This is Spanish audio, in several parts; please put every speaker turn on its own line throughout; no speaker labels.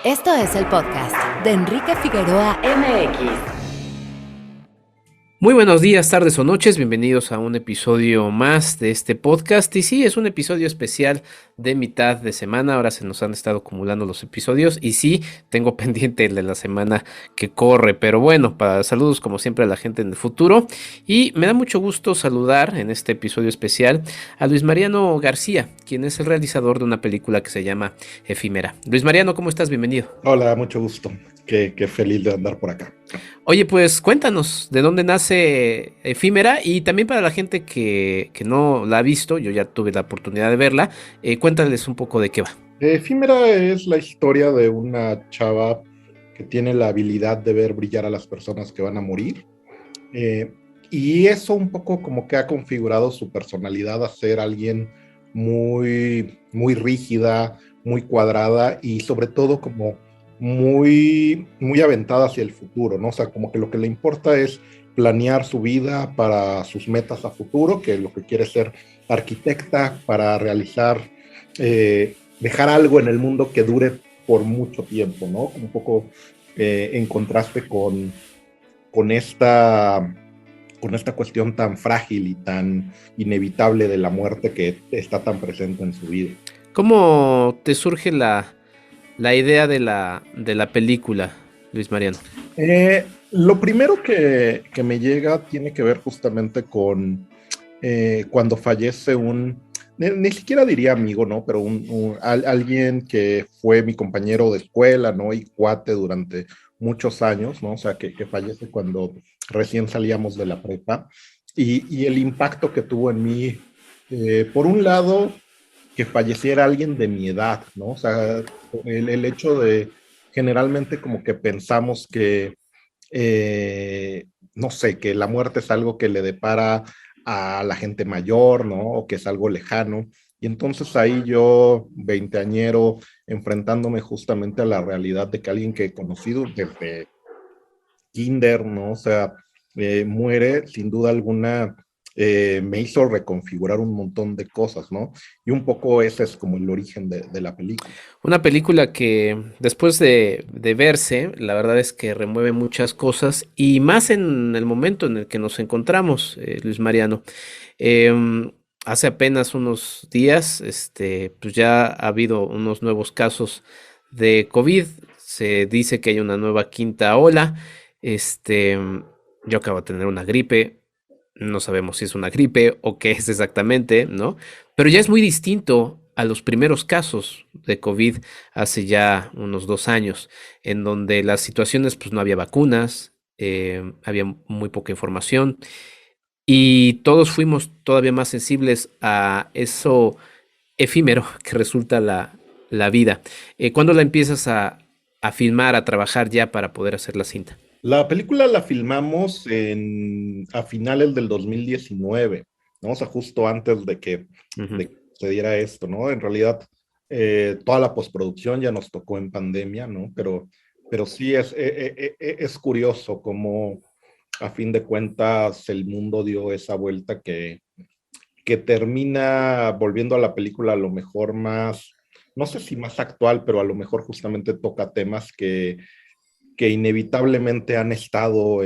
Esto es el podcast de Enrique Figueroa MX.
Muy buenos días, tardes o noches, bienvenidos a un episodio más de este podcast. Y sí, es un episodio especial de mitad de semana, ahora se nos han estado acumulando los episodios y sí, tengo pendiente el de la semana que corre, pero bueno, saludos como siempre a la gente en el futuro. Y me da mucho gusto saludar en este episodio especial a Luis Mariano García, quien es el realizador de una película que se llama Efímera. Luis Mariano, ¿cómo estás? Bienvenido.
Hola, mucho gusto. Qué feliz de andar por acá.
Oye, pues cuéntanos de dónde nace Efímera y también para la gente que no la ha visto, yo ya tuve la oportunidad de verla, cuéntales un poco de qué va.
Efímera es la historia de una chava que tiene la habilidad de ver brillar a las personas que van a morir. Eh, y eso un poco como que ha configurado su personalidad a ser alguien muy rígida, muy cuadrada y sobre todo como muy aventada hacia el futuro, ¿no? O sea, como que lo que le importa es planear su vida para sus metas a futuro, que lo que quiere es ser arquitecta para realizar, dejar algo en el mundo que dure por mucho tiempo, ¿no? Un poco en contraste con esta cuestión tan frágil y tan inevitable de la muerte que está tan presente en su vida.
¿Cómo te surge la idea de la película, Luis Mariano?
Lo primero que me llega tiene que ver justamente con cuando fallece ni siquiera diría amigo, ¿no? Pero alguien que fue mi compañero de escuela, ¿no? Y cuate durante muchos años, ¿no? O sea, que fallece cuando recién salíamos de la prepa. Y el impacto que tuvo en mí, por un lado, que falleciera alguien de mi edad, ¿no? O sea, el hecho de generalmente como que pensamos que, no sé, que la muerte es algo que le depara a la gente mayor, ¿no? O que es algo lejano. Y entonces ahí yo, veinteañero, enfrentándome justamente a la realidad de que alguien que he conocido desde kinder, ¿no? O sea, muere, sin duda alguna, me hizo reconfigurar un montón de cosas, ¿no? Y un poco ese es como el origen de la película.
Una película que después de verse, la verdad es que remueve muchas cosas y más en el momento en el que nos encontramos, Luis Mariano. Em, Hace apenas unos días, pues ya ha habido unos nuevos casos de COVID. Se dice que hay una nueva quinta ola. Este, yo acabo de tener una gripe. No sabemos si es una gripe o qué es exactamente, ¿no? Pero ya es muy distinto a los primeros casos de COVID hace ya unos 2 años, en donde las situaciones, pues no había vacunas, había muy poca información y todos fuimos todavía más sensibles a eso efímero que resulta la vida. ¿Cuándo la empiezas a filmar, a trabajar ya para poder hacer la cinta?
La película la filmamos a finales del 2019, ¿no? O sea, justo antes
Ujú.
de que se diera esto, ¿no? En realidad, toda la postproducción ya nos tocó en pandemia, ¿no? Pero sí es curioso cómo, a fin de cuentas, el mundo dio esa vuelta que termina volviendo a la película a lo mejor más, no sé si más actual, pero a lo mejor justamente toca temas que inevitablemente han estado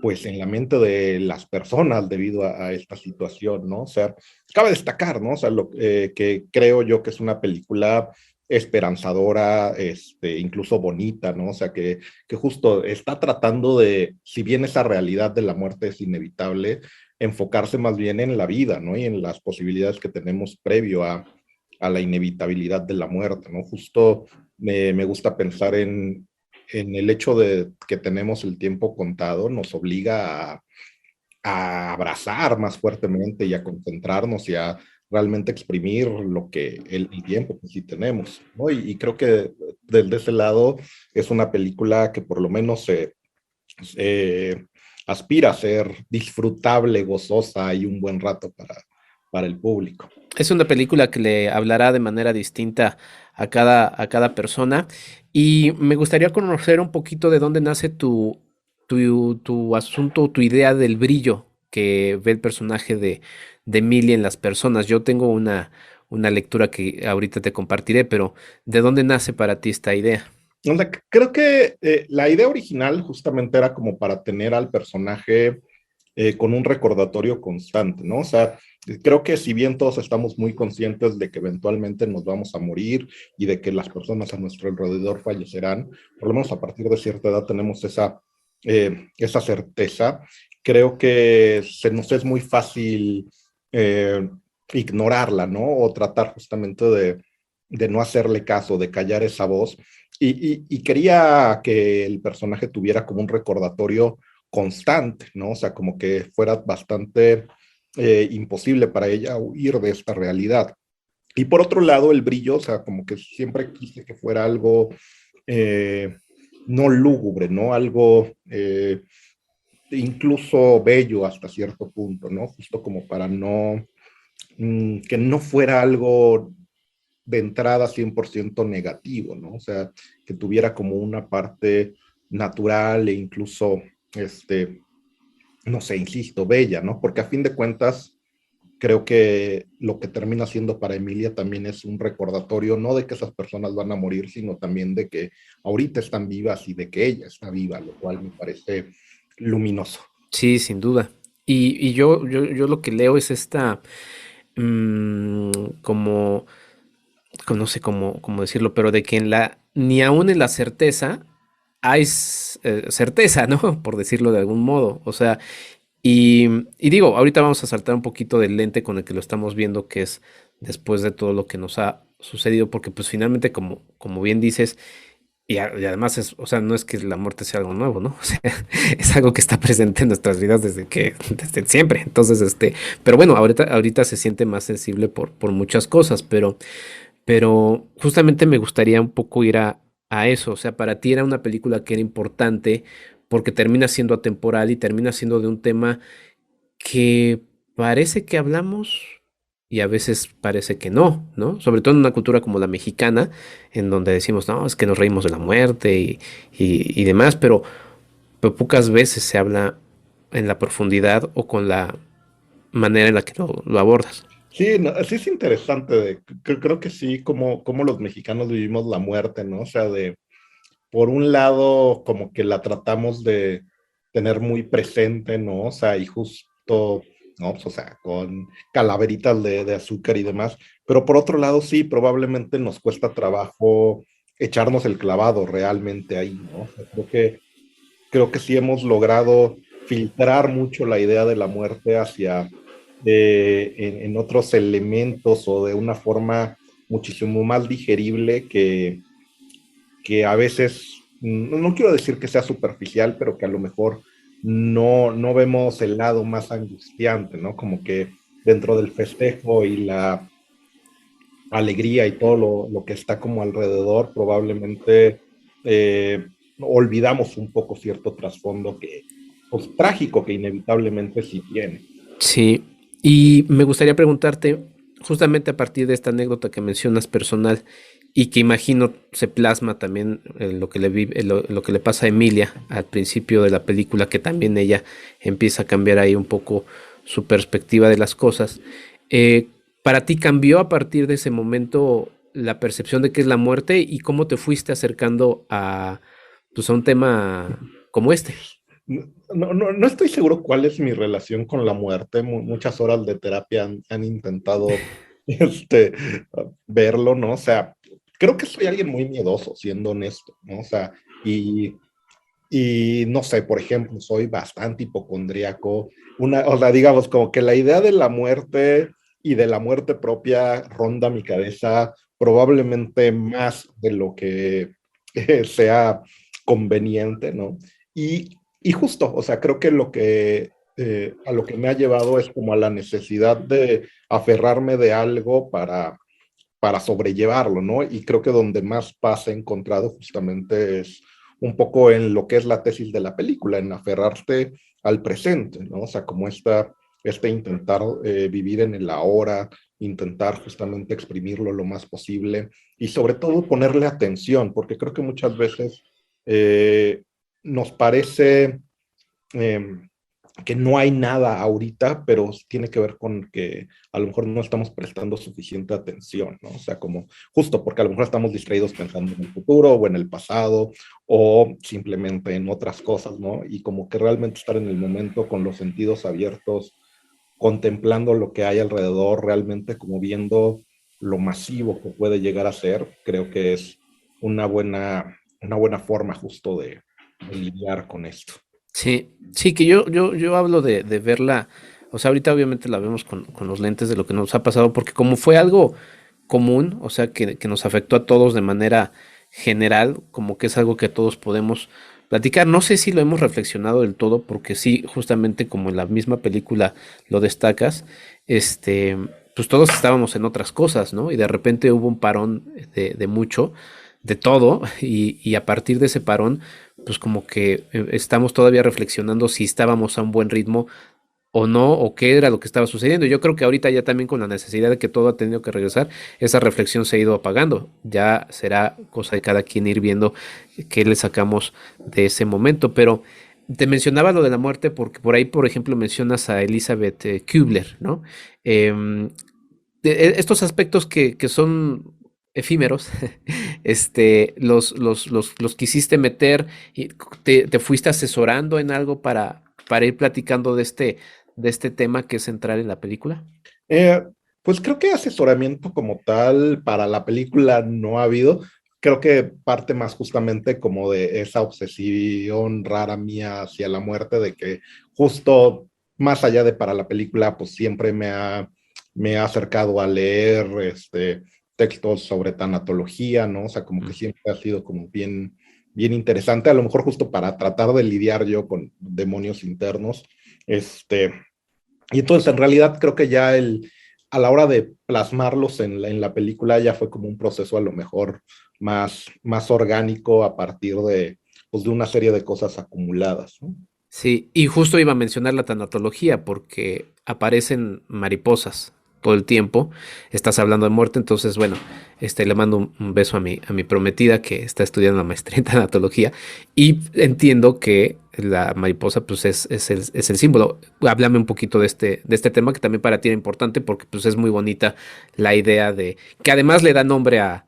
pues en la mente de las personas debido a esta situación, ¿no? O sea, cabe destacar, ¿no? O sea, que creo yo que es una película esperanzadora, incluso bonita, ¿no? O sea, que justo está tratando de, si bien esa realidad de la muerte es inevitable, enfocarse más bien en la vida, ¿no? Y en las posibilidades que tenemos previo a la inevitabilidad de la muerte, ¿no? Justo me gusta pensar en el hecho de que tenemos el tiempo contado, nos obliga a abrazar más fuertemente y a concentrarnos y a realmente exprimir el tiempo que sí tenemos, ¿no? Y creo que desde ese lado es una película que por lo menos eh, aspira a ser disfrutable, gozosa y un buen rato para el público.
Es una película que le hablará de manera distinta a cada persona y me gustaría conocer un poquito de dónde nace tu asunto, tu idea del brillo que ve el personaje de Millie en las personas. Yo tengo una lectura que ahorita te compartiré, pero ¿de dónde nace para ti esta idea?
O sea, creo que la idea original justamente era como para tener al personaje con un recordatorio constante, ¿no? O sea, creo que si bien todos estamos muy conscientes de que eventualmente nos vamos a morir y de que las personas a nuestro alrededor fallecerán, por lo menos a partir de cierta edad tenemos esa certeza. Creo que se nos es muy fácil eh, ignorarla, ¿no? O tratar justamente de no hacerle caso, de callar esa voz. Y quería que el personaje tuviera como un recordatorio constante, ¿no? O sea, como que fuera bastante imposible para ella huir de esta realidad. Y por otro lado, el brillo, o sea, como que siempre quise que fuera algo eh, no lúgubre, ¿no? Algo incluso bello hasta cierto punto, ¿no? Justo como para no, que no fuera algo de entrada 100% negativo, ¿no? O sea, que tuviera como una parte natural e incluso, no sé, insisto, bella, ¿no? Porque a fin de cuentas, creo que lo que termina siendo para Emilia también es un recordatorio, no de que esas personas van a morir, sino también de que ahorita están vivas y de que ella está viva, lo cual me parece luminoso.
Sí, sin duda. Y yo lo que leo es esta, mm, como, no sé cómo decirlo, pero de que ni aún en la certeza hay certeza, ¿no? Por decirlo de algún modo. O sea, y digo, ahorita vamos a saltar un poquito del lente con el que lo estamos viendo, que es después de todo lo que nos ha sucedido, porque pues finalmente, como bien dices, y además o sea, no es que la muerte sea algo nuevo, ¿no? O sea, es algo que está presente en nuestras vidas desde siempre. Entonces, pero bueno, ahorita se siente más sensible por muchas cosas, pero justamente me gustaría un poco ir a eso. O sea, para ti era una película que era importante porque termina siendo atemporal y termina siendo de un tema que parece que hablamos y a veces parece que no, ¿no? Sobre todo en una cultura como la mexicana, en donde decimos, no, es que nos reímos de la muerte y demás, pero pocas veces se habla en la profundidad o con la manera en la que lo abordas.
Sí, no, sí es interesante, creo que sí, como los mexicanos vivimos la muerte, ¿no? O sea, por un lado, como que la tratamos de tener muy presente, ¿no? O sea, y justo, ¿no? Pues, o sea, con calaveritas de azúcar y demás, pero por otro lado, sí, probablemente nos cuesta trabajo echarnos el clavado realmente ahí, ¿no? O sea, creo que sí hemos logrado filtrar mucho la idea de la muerte hacia en otros elementos o de una forma muchísimo más digerible que a veces, no quiero decir que sea superficial, pero que a lo mejor no vemos el lado más angustiante, ¿no? Como que dentro del festejo y la alegría y todo lo que está como alrededor, probablemente olvidamos un poco cierto trasfondo pues, trágico que inevitablemente sí tiene.
Sí, y me gustaría preguntarte, justamente a partir de esta anécdota que mencionas personal y que imagino se plasma también en lo que le pasa a Emilia al principio de la película, que también ella empieza a cambiar ahí un poco su perspectiva de las cosas. eh, ¿Para ti cambió a partir de ese momento la percepción de qué es la muerte y cómo te fuiste acercando pues, a un tema como este?
No estoy seguro cuál es mi relación con la muerte. Muchas horas de terapia han intentado este, verlo, ¿no? O sea, creo que soy alguien muy miedoso, siendo honesto, ¿no? O sea, y, y no sé, por ejemplo, soy bastante hipocondríaco. O sea, digamos, como que la idea de la muerte y de la muerte propia ronda mi cabeza probablemente más de lo que sea conveniente, ¿no? Y justo, o sea, creo que a lo que me ha llevado es como a la necesidad de aferrarme de algo para sobrellevarlo, ¿no? Y creo que donde más paz he encontrado justamente es un poco en lo que es la tesis de la película, en aferrarte al presente, ¿no? O sea, como intentar vivir en el ahora, intentar justamente exprimirlo lo más posible y sobre todo ponerle atención, porque creo que muchas veces eh, nos parece eh, que no hay nada ahorita, pero tiene que ver con que a lo mejor no estamos prestando suficiente atención, ¿no? O sea, como justo porque a lo mejor estamos distraídos pensando en el futuro o en el pasado o simplemente en otras cosas, ¿no? Y como que realmente estar en el momento con los sentidos abiertos, contemplando lo que hay alrededor, realmente como viendo lo masivo que puede llegar a ser, creo que es una buena forma justo de lidiar con esto.
Sí, sí, que yo hablo de verla, o sea, ahorita obviamente la vemos con los lentes de lo que nos ha pasado, porque como fue algo común, o sea, que nos afectó a todos de manera general, como que es algo que todos podemos platicar. No sé si lo hemos reflexionado del todo, porque sí, justamente como en la misma película lo destacas, este, pues todos estábamos en otras cosas, ¿no? Y de repente hubo un parón de mucho, de todo, y a partir de ese parón pues como que estamos todavía reflexionando si estábamos a un buen ritmo o no, o qué era lo que estaba sucediendo. Yo creo que ahorita ya también con la necesidad de que todo ha tenido que regresar, esa reflexión se ha ido apagando. Ya será cosa de cada quien ir viendo qué le sacamos de ese momento. Pero te mencionaba lo de la muerte porque por ahí, por ejemplo, mencionas a Elizabeth Kubler, ¿no? Em, estos aspectos que son efímeros, los quisiste meter y te fuiste asesorando en algo para ir platicando de este tema que es central en la película.
Eh, pues creo que asesoramiento como tal para la película no ha habido. Creo que parte más justamente como de esa obsesión rara mía hacia la muerte, de que justo más allá de para la película, pues siempre me ha acercado a leer textos sobre tanatología, ¿no? O sea, como que
Mm.
siempre ha sido como bien interesante, a lo mejor justo para tratar de lidiar yo con demonios internos. Este, y entonces, en realidad, creo que ya a la hora de plasmarlos en la película ya fue como un proceso a lo mejor más orgánico a partir pues, de una serie de cosas acumuladas, ¿no?
Sí, y justo iba a mencionar la tanatología porque aparecen mariposas todo el tiempo. Estás hablando de muerte, entonces, bueno, le mando un beso a mi prometida que está estudiando la maestría en tanatología y entiendo que la mariposa, pues, es el símbolo. Háblame un poquito de este tema que también para ti era importante porque, pues, es muy bonita la idea de que además le da nombre a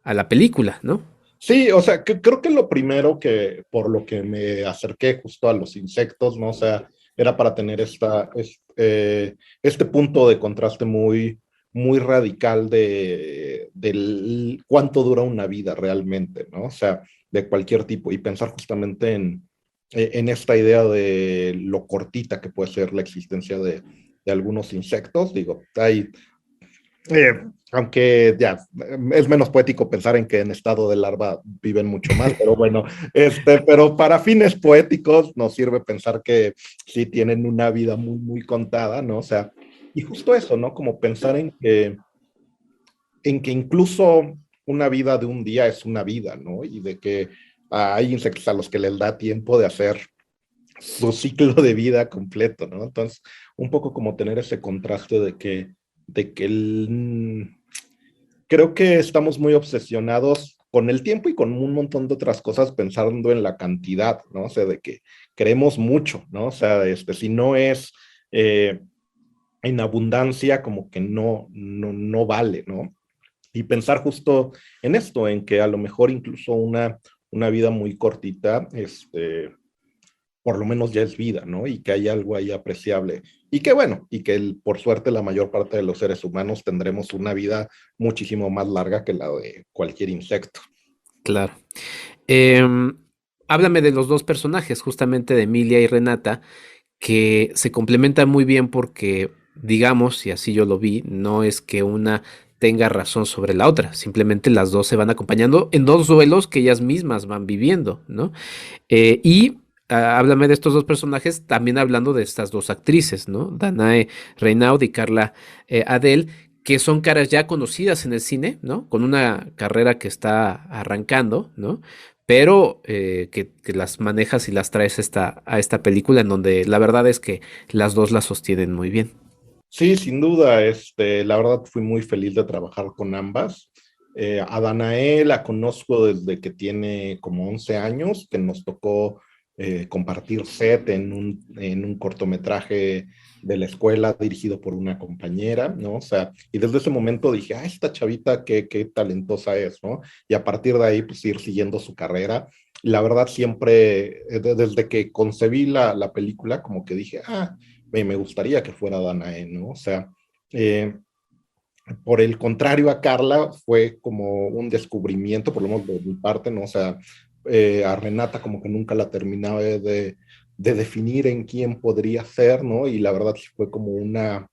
la película, ¿no?
Sí, o sea, creo que lo primero que por lo que me acerqué justo a los insectos, ¿no? O sea, era para tener este punto de contraste muy radical del cuánto dura una vida realmente, ¿no? O sea, de cualquier tipo, y pensar justamente en esta idea de lo cortita que puede ser la existencia de algunos insectos. Digo, aunque ya es menos poético pensar en que en estado de larva viven mucho más, pero bueno, pero para fines poéticos nos sirve pensar que sí tienen una vida muy contada, ¿no? O sea, y justo eso, ¿no? Como pensar en que incluso una vida de un día es una vida, ¿no? Y de que hay insectos a los que les da tiempo de hacer su ciclo de vida completo, ¿no? Entonces, un poco como tener ese contraste de que creo que estamos muy obsesionados con el tiempo y con un montón de otras cosas pensando en la cantidad, ¿no? O sea, de que queremos mucho, ¿no? O sea, si no es eh, en abundancia, como que no vale, ¿no? Y pensar justo en esto, en que a lo mejor incluso una vida muy cortita, por lo menos ya es vida, ¿no? Y que hay algo ahí apreciable. Y que bueno, y que por suerte la mayor parte de los seres humanos tendremos una vida muchísimo más larga que la de cualquier insecto.
Claro. Em, Háblame de los dos personajes, justamente de Emilia y Renata, que se complementan muy bien porque, digamos, y así yo lo vi, no es que una tenga razón sobre la otra, simplemente las dos se van acompañando en dos duelos que ellas mismas van viviendo, ¿no? Háblame de estos dos personajes, también hablando de estas dos actrices, ¿no? Danae Reynaud y Carla Adele, que son caras ya conocidas en el cine, ¿no? Con una carrera que está arrancando, ¿no? Pero que las manejas y las traes a esta película en donde la verdad es que las dos la sostienen muy bien.
Sí, sin duda, la verdad fui muy feliz de trabajar con ambas. A Danae la conozco desde que tiene como 11 años, que nos tocó compartir set en un cortometraje de la escuela dirigido por una compañera, ¿no? O sea, y desde ese momento dije, ah, esta chavita qué talentosa es, ¿no? Y a partir de ahí, pues ir siguiendo su carrera. La verdad, siempre, desde que concebí la película, como que dije, ah, me gustaría que fuera Danae, ¿no? O sea, eh, por el contrario a Carla, fue como un descubrimiento, por lo menos de mi parte, ¿no? O sea, a Renata como que nunca la terminaba de definir en quién podría ser, ¿no? Y la verdad sí fue como una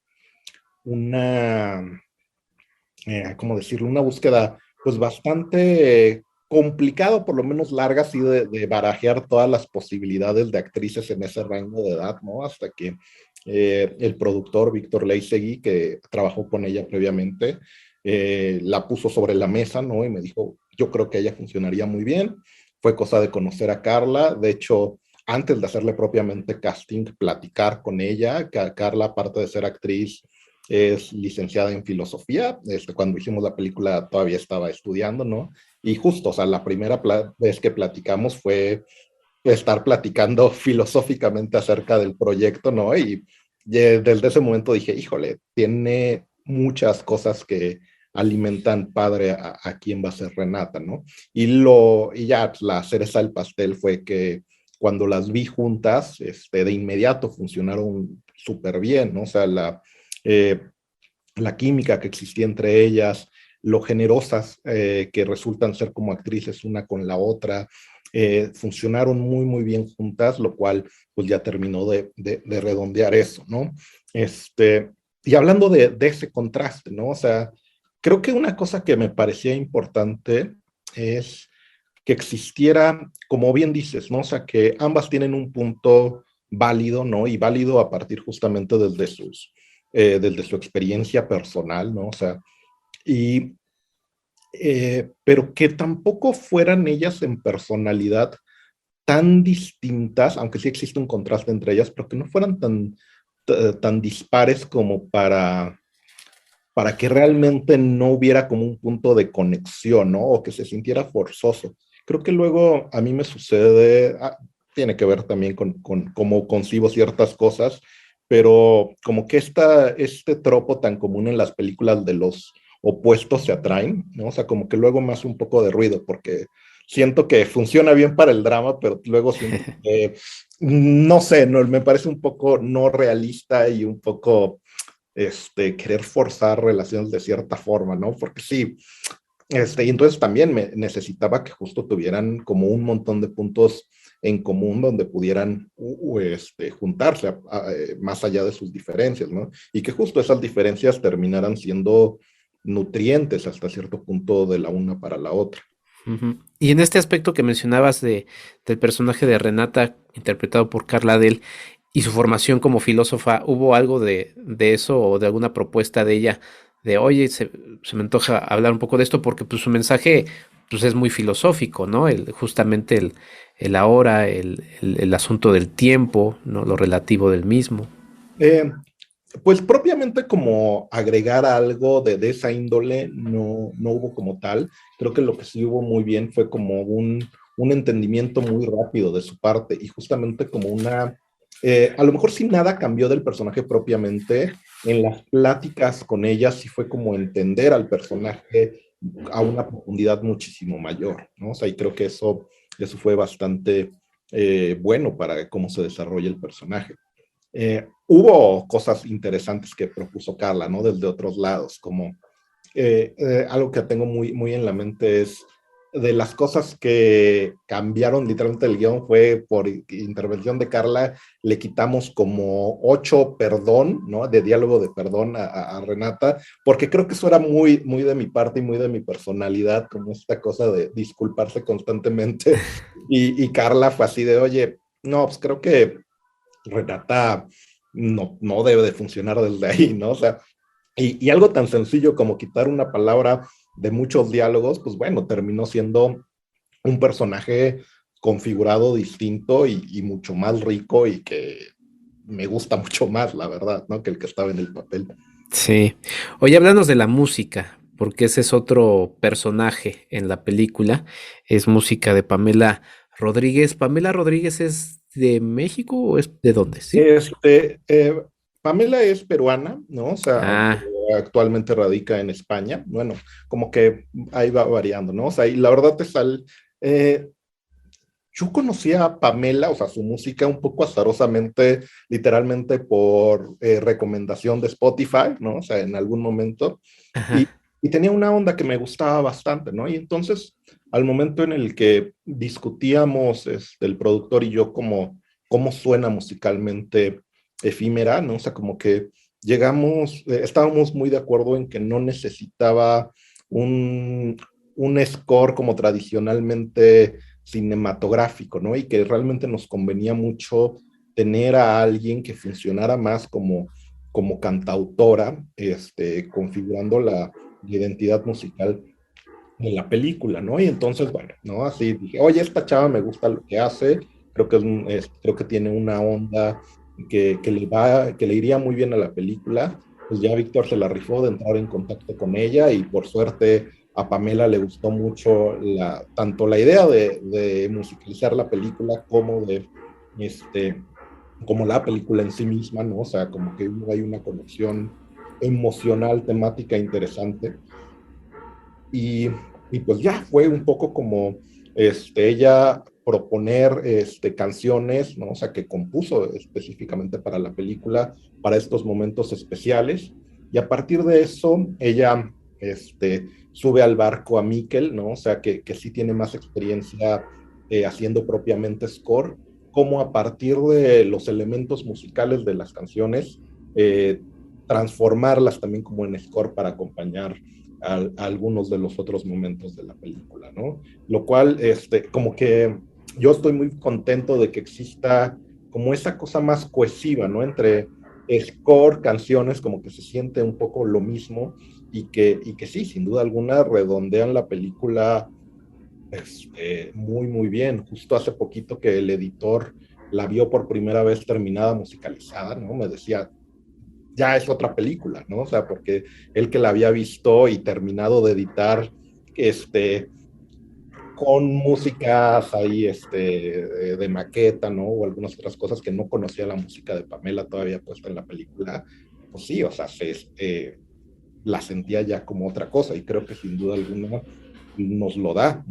¿cómo decirlo? Una búsqueda pues bastante complicado, por lo menos larga, así de barajear todas las posibilidades de actrices en ese rango de edad, ¿no? Hasta que el productor Víctor Leisegui, que trabajó con ella previamente, la puso sobre la mesa, ¿no? Y me dijo, yo creo que ella funcionaría muy bien. Fue cosa de conocer a Carla, de hecho, antes de hacerle propiamente casting, platicar con ella, que Carla, aparte de ser actriz, es licenciada en filosofía. Cuando hicimos la película todavía estaba estudiando, ¿no? Y justo, o sea, la primera vez que platicamos fue estar platicando filosóficamente acerca del proyecto, ¿no? Y desde ese momento dije, híjole, tiene muchas cosas que alimentan padre a quién va a ser Renata, ¿no? Y ya pues, la cereza del pastel fue que cuando las vi juntas, de inmediato funcionaron súper bien, ¿no? O sea, eh, la química que existía entre ellas, lo generosas que resultan ser como actrices una con la otra, funcionaron muy, muy bien juntas, lo cual pues ya terminó de redondear eso, ¿no? Y hablando de ese contraste, ¿no? O sea, creo que una cosa que me parecía importante es que existiera, como bien dices, ¿no? O sea, que ambas tienen un punto válido, ¿no? Y válido a partir justamente desde su experiencia personal, ¿no? O sea, y, pero que tampoco fueran ellas en personalidad tan distintas, aunque sí existe un contraste entre ellas, pero que no fueran tan dispares como para que realmente no hubiera como un punto de conexión, ¿no? O que se sintiera forzoso. Creo que luego a mí me sucede, tiene que ver también con cómo concibo ciertas cosas, pero como que este tropo tan común en las películas de los opuestos se atraen, ¿no? O sea, como que luego me hace un poco de ruido porque siento que funciona bien para el drama, pero luego siento que, no sé, no, me parece un poco no realista y un poco querer forzar relaciones de cierta forma, ¿no? Porque sí, y entonces también me necesitaba que justo tuvieran como un montón de puntos en común donde pudieran juntarse más allá de sus diferencias, ¿no? Y que justo esas diferencias terminaran siendo nutrientes hasta cierto punto de la una para la otra.
Ujú. Y en este aspecto que mencionabas del personaje de Renata, interpretado por Carla Del, y su formación como filósofa, ¿hubo algo de eso o de alguna propuesta de ella? De, oye, se me antoja hablar un poco de esto porque pues, su mensaje pues, es muy filosófico, ¿no? Justamente el ahora, el asunto del tiempo, ¿no? Lo relativo del mismo.
Eh, Pues propiamente como agregar algo de esa índole no hubo como tal. Creo que lo que sí hubo muy bien fue como un entendimiento muy rápido de su parte y justamente como a lo mejor sin nada cambió del personaje propiamente, en las pláticas con ella sí fue como entender al personaje a una profundidad muchísimo mayor, ¿no? O sea, y creo que eso fue bastante bueno para cómo se desarrolla el personaje. Hubo cosas interesantes que propuso Carla, ¿no? Desde otros lados, como algo que tengo muy, muy en la mente es de las cosas que cambiaron literalmente el guión fue por intervención de Carla, le quitamos como 8 perdón, ¿no? De diálogo de perdón a Renata, porque creo que eso era muy, muy de mi parte y muy de mi personalidad, como esta cosa de disculparse constantemente. Y Carla fue así de, oye, no, pues creo que Renata no debe de funcionar desde ahí, ¿no? O sea, y algo tan sencillo como quitar una palabra de muchos diálogos, pues bueno, terminó siendo un personaje configurado distinto y mucho más rico y que me gusta mucho más, la verdad, ¿no? Que el que estaba en el papel.
Sí. Oye, háblanos de la música, porque ese es otro personaje en la película. Es música de Pamela Rodríguez. ¿Pamela Rodríguez es de México o es de dónde? ¿Sí?
Pamela es peruana, ¿no? O sea,
Ah,
pero actualmente radica en España. Bueno, como que ahí va variando, ¿no? O sea, y la verdad eh, yo conocía a Pamela, o sea, su música un poco azarosamente, literalmente por recomendación de Spotify, ¿no? O sea, en algún momento. Y,
ajá.
y tenía una onda que me gustaba bastante, ¿no? Y entonces, al momento en el que discutíamos, el productor y yo, cómo suena musicalmente Efímera, ¿no? O sea, como que estábamos muy de acuerdo en que no necesitaba un, un score como tradicionalmente cinematográfico, ¿no? Y que realmente nos convenía mucho tener a alguien que funcionara más como cantautora, configurando la identidad musical de la película, ¿no? Y entonces, bueno, ¿no? Así dije, oye, esta chava me gusta lo que hace, creo que tiene una onda que le iría muy bien a la película. Pues ya Víctor se la rifó de entrar en contacto con ella y por suerte a Pamela le gustó mucho tanto la idea de musicalizar la película este, como la película en sí misma, ¿no? O sea, como que hay una conexión emocional, temática interesante. Y, y pues ya fue un poco como ella proponer canciones, ¿no? O sea, que compuso específicamente para la película, para estos momentos especiales. Y a partir de eso, ella sube al barco a Miquel, ¿no? O sea, que sí tiene más experiencia haciendo propiamente score, como a partir de los elementos musicales de las canciones, eh, transformarlas también como en score para acompañar a algunos de los otros momentos de la película, ¿no? Lo cual, como que yo estoy muy contento de que exista como esa cosa más cohesiva, ¿no? Entre score, canciones, como que se siente un poco lo mismo y que sí, sin duda alguna, redondean la película muy, muy bien. Justo hace poquito que el editor la vio por primera vez terminada, musicalizada, ¿no? Me decía, ya es otra película, ¿no? O sea, porque él que la había visto y terminado de editar, este, con músicas ahí, de maqueta, ¿no? O algunas otras cosas que no conocía la música de Pamela todavía puesta en la película, pues sí, o sea, la sentía ya como otra cosa y creo que sin duda alguna nos lo da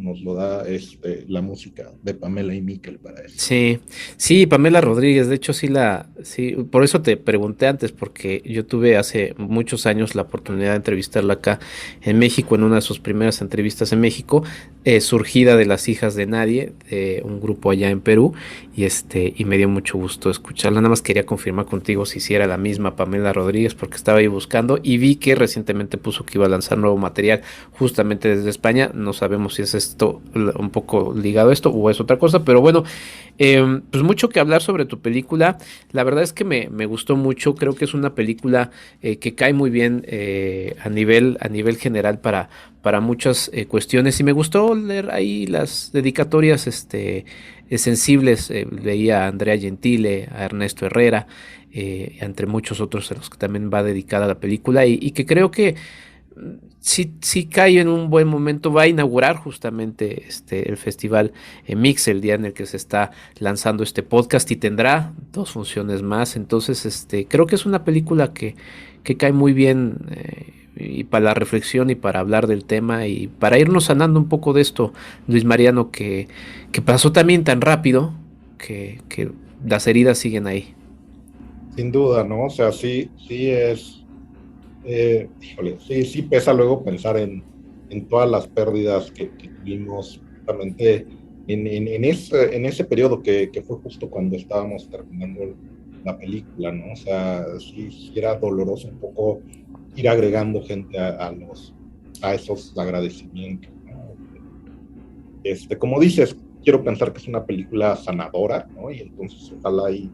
la música de Pamela y Miquel para eso.
Sí, sí, Pamela Rodríguez, de hecho sí, por eso te pregunté antes, porque yo tuve hace muchos años la oportunidad de entrevistarla acá en México, en una de sus primeras entrevistas en México, surgida de Las Hijas de Nadie, de un grupo allá en Perú, y me dio mucho gusto escucharla. Nada más quería confirmar contigo si era la misma Pamela Rodríguez, porque estaba ahí buscando y vi que recientemente puso que iba a lanzar nuevo material justamente desde España. No sabemos si es esto un poco ligado a esto o es otra cosa, pero bueno. Pues mucho que hablar sobre tu película. La verdad es que me gustó mucho. Creo que es una película que cae muy bien a nivel general para muchas cuestiones. Y me gustó leer ahí las dedicatorias sensibles. Leía a Andrea Gentile, a Ernesto Herrera, entre muchos otros a los que también va dedicada la película. Y que creo que sí cae en un buen momento. Va a inaugurar justamente el festival Mix el día en el que se está lanzando este podcast y tendrá dos funciones más. Entonces, creo que es una película que cae muy bien y para la reflexión y para hablar del tema y para irnos sanando un poco de esto, Luis Mariano, que pasó también tan rápido que las heridas siguen ahí.
Sin duda, ¿no? O sea, sí, sí híjole, sí, sí pesa luego pensar en todas las pérdidas que tuvimos justamente en ese periodo que fue justo cuando estábamos terminando la película, ¿no? O sea, sí, sí era doloroso un poco ir agregando gente a esos agradecimientos, ¿no? Como dices, quiero pensar que es una película sanadora, ¿no? Y entonces ojalá y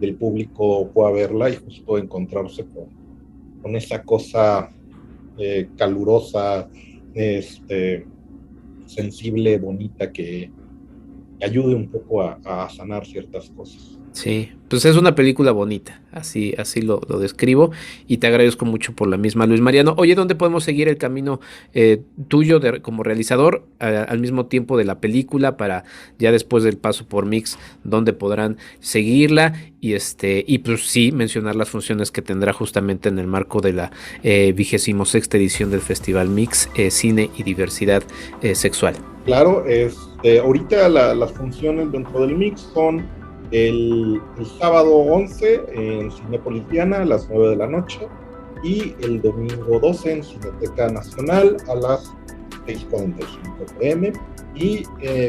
el público pueda verla y justo encontrarse con esa cosa calurosa, sensible, bonita, que ayude un poco a sanar ciertas cosas.
Sí, pues es una película bonita, así lo describo y te agradezco mucho por la misma, Luis Mariano. Oye, ¿dónde podemos seguir el camino tuyo como realizador al mismo tiempo de la película para ya después del paso por Mix, dónde podrán seguirla y pues sí mencionar las funciones que tendrá justamente en el marco de la 26ª edición del Festival Mix Cine y Diversidad Sexual?
Claro, ahorita las funciones dentro del Mix son el sábado 11 en Cinépolis Diana a las 9 de la noche y el domingo 12 en Cineteca Nacional a las 6:45 p.m. Y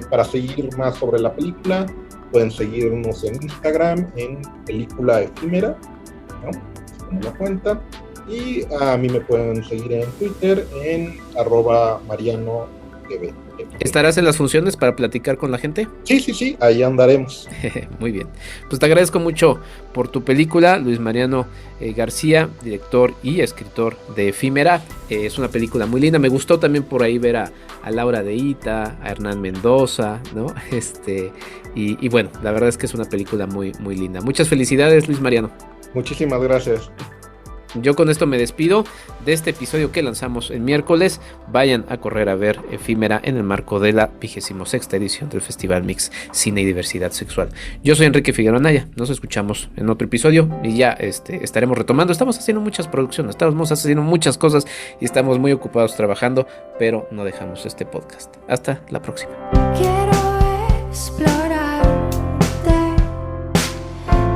para seguir más sobre la película, pueden seguirnos en Instagram en Película Efímera, ¿no? Es como la cuenta. Y a mí me pueden seguir en Twitter en @MarianoTV.
¿Estarás en las funciones para platicar con la gente?
Sí, ahí andaremos.
Muy bien. Pues te agradezco mucho por tu película, Luis Mariano García, director y escritor de Efímera. Es una película muy linda. Me gustó también por ahí ver a Laura de Ita, a Hernán Mendoza, ¿no? Y bueno, la verdad es que es una película muy, muy linda. Muchas felicidades, Luis Mariano.
Muchísimas gracias.
Yo con esto me despido de este episodio que lanzamos el miércoles. Vayan a correr a ver Efímera en el marco de la 26ª edición del Festival Mix Cine y Diversidad Sexual. Yo soy Enrique Figueroa Anaya. Nos escuchamos en otro episodio y ya estaremos retomando. Estamos haciendo muchas producciones, estamos haciendo muchas cosas y estamos muy ocupados trabajando, pero no dejamos este podcast. Hasta la próxima.
Quiero explorarte,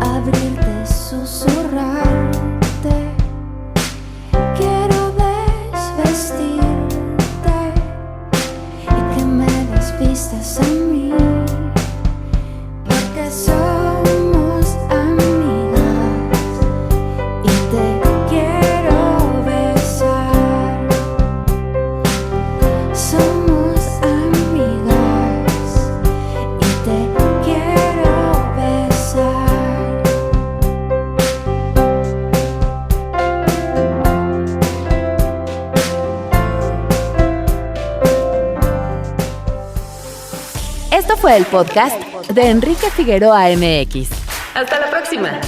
abrirte, susurrarte. Quiero desvestirte y que me desvistas a mí, porque somos amigas y te quiero besar. Somos amigas y te quiero besar.
Esto fue el podcast de Enrique Figueroa MX. Hasta la próxima.